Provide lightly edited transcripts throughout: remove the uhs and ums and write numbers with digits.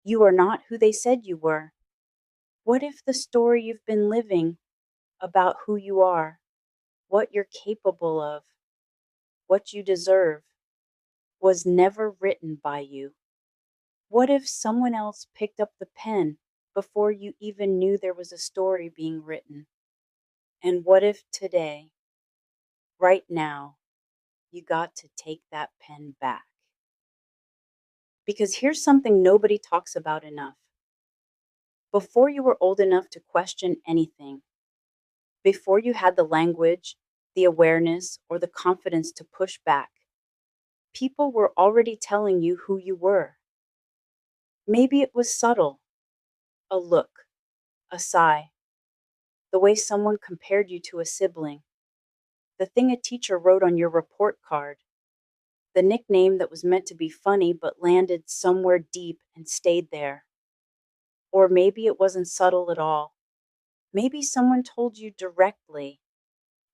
You are not who they said you were. What if the story you've been living about who you are, what you're capable of, what you deserve, was never written by you? What if someone else picked up the pen before you even knew there was a story being written? And what if today, right now, you got to take that pen back? Because here's something nobody talks about enough. Before you were old enough to question anything, before you had the language, the awareness, or the confidence to push back, people were already telling you who you were. Maybe it was subtle, a look, a sigh, the way someone compared you to a sibling, the thing a teacher wrote on your report card, the nickname that was meant to be funny but landed somewhere deep and stayed there. Or maybe it wasn't subtle at all. Maybe someone told you directly,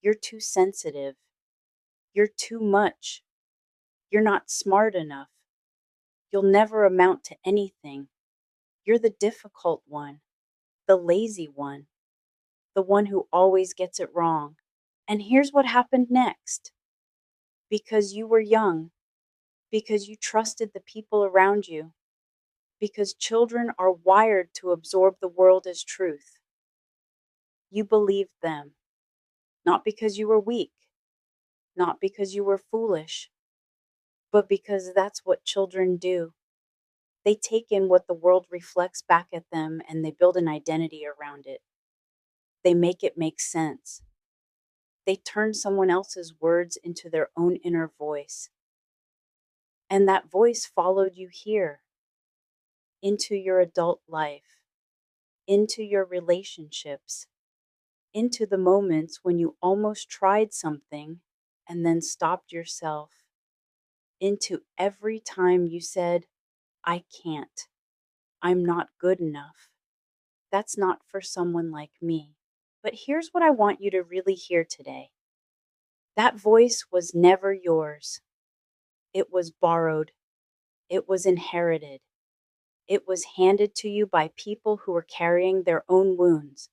you're too sensitive, you're too much, you're not smart enough, you'll never amount to anything, you're the difficult one, the lazy one, the one who always gets it wrong. And here's what happened next. Because you were young, because you trusted the people around you, because children are wired to absorb the world as truth. You believed them, not because you were weak, not because you were foolish, but because that's what children do. They take in what the world reflects back at them and they build an identity around it. They make it make sense. They turn someone else's words into their own inner voice. And that voice followed you here, into your adult life, into your relationships, into the moments when you almost tried something and then stopped yourself, into every time you said, I can't, I'm not good enough, that's not for someone like me. But here's what I want you to really hear today. That voice was never yours. It was borrowed. It was inherited. It was handed to you by people who were carrying their own wounds,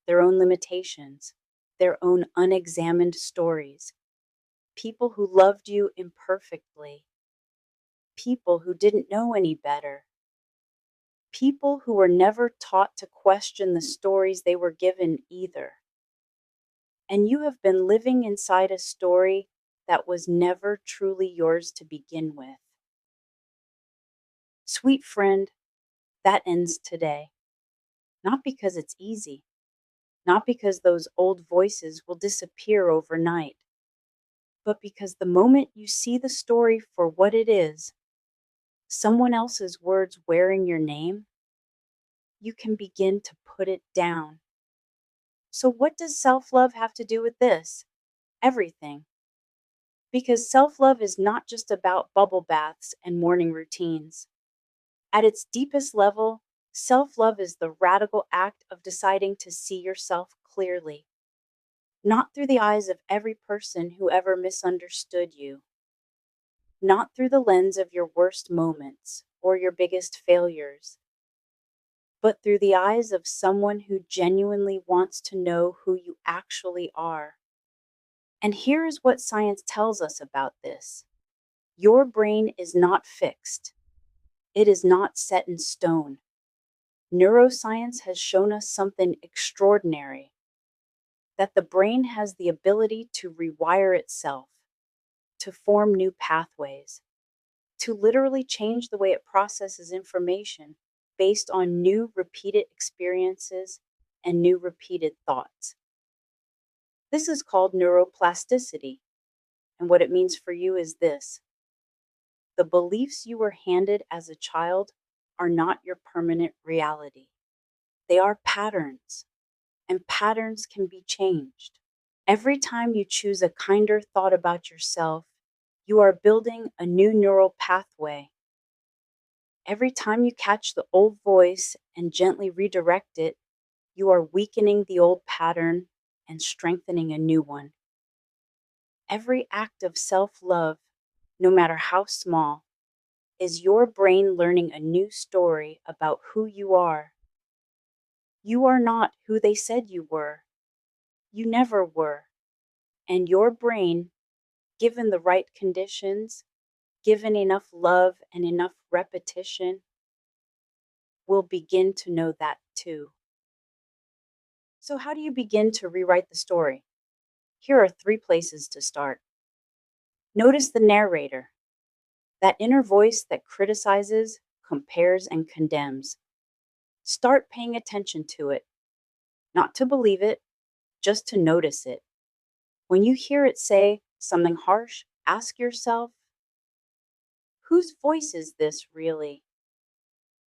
their own limitations, their own unexamined stories. People who loved you imperfectly. People who didn't know any better. People who were never taught to question the stories they were given either. And you have been living inside a story that was never truly yours to begin with. Sweet friend, that ends today. Not because it's easy, not because those old voices will disappear overnight, but because the moment you see the story for what it is, someone else's words wearing your name, you can begin to put it down. So what does self-love have to do with this? Everything. Because self-love is not just about bubble baths and morning routines. At its deepest level, self-love is the radical act of deciding to see yourself clearly, not through the eyes of every person who ever misunderstood you, not through the lens of your worst moments or your biggest failures, but through the eyes of someone who genuinely wants to know who you actually are. And here is what science tells us about this. Your brain is not fixed. It is not set in stone. Neuroscience has shown us something extraordinary, that the brain has the ability to rewire itself, to form new pathways, to literally change the way it processes information based on new repeated experiences and new repeated thoughts. This is called neuroplasticity, and what it means for you is this. The beliefs you were handed as a child are not your permanent reality. They are patterns, and patterns can be changed. Every time you choose a kinder thought about yourself, you are building a new neural pathway. Every time you catch the old voice and gently redirect it, you are weakening the old pattern and strengthening a new one. Every act of self-love, no matter how small, is your brain learning a new story about who you are. You are not who they said you were. You never were. And your brain, given the right conditions, given enough love and enough repetition, will begin to know that too. So, how do you begin to rewrite the story? Here are 3 places to start. Notice the narrator, that inner voice that criticizes, compares, and condemns. Start paying attention to it, not to believe it, just to notice it. When you hear it say something harsh, ask yourself, whose voice is this really?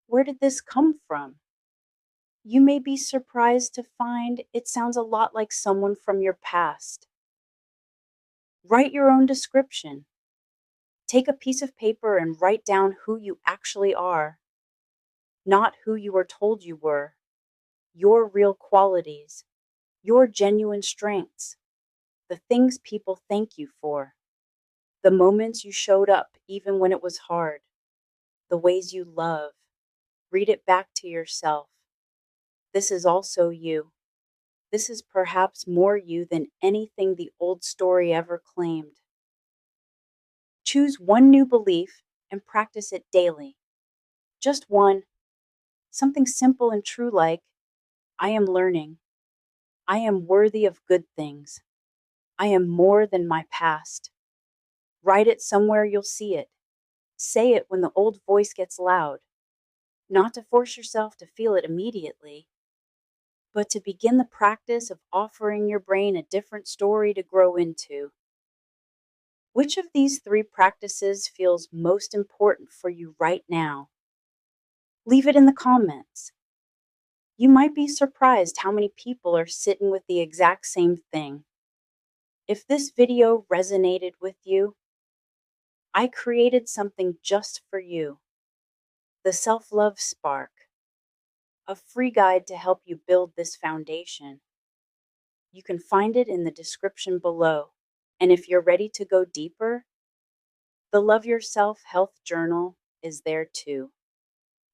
Where did this come from? You may be surprised to find it sounds a lot like someone from your past. Write your own description. Take a piece of paper and write down who you actually are, not who you were told you were, your real qualities, your genuine strengths, the things people thank you for, the moments you showed up even when it was hard, the ways you love. Read it back to yourself. This is also you. This is perhaps more you than anything the old story ever claimed. Choose one new belief and practice it daily. Just one, something simple and true like, I am learning. I am worthy of good things. I am more than my past. Write it somewhere you'll see it. Say it when the old voice gets loud. Not to force yourself to feel it immediately, but to begin the practice of offering your brain a different story to grow into. Which of these 3 practices feels most important for you right now? Leave it in the comments. You might be surprised how many people are sitting with the exact same thing. If this video resonated with you, I created something just for you. The Self-Love Spark, a free guide to help you build this foundation. You can find it in the description below. And if you're ready to go deeper, the Love Yourself Health Journal is there too.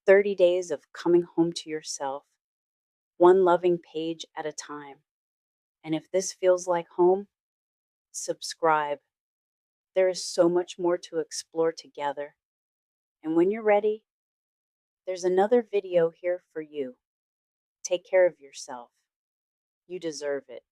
30 days of coming home to yourself, one loving page at a time. And if this feels like home, subscribe. There is so much more to explore together. And when you're ready, there's another video here for you. Take care of yourself. You deserve it.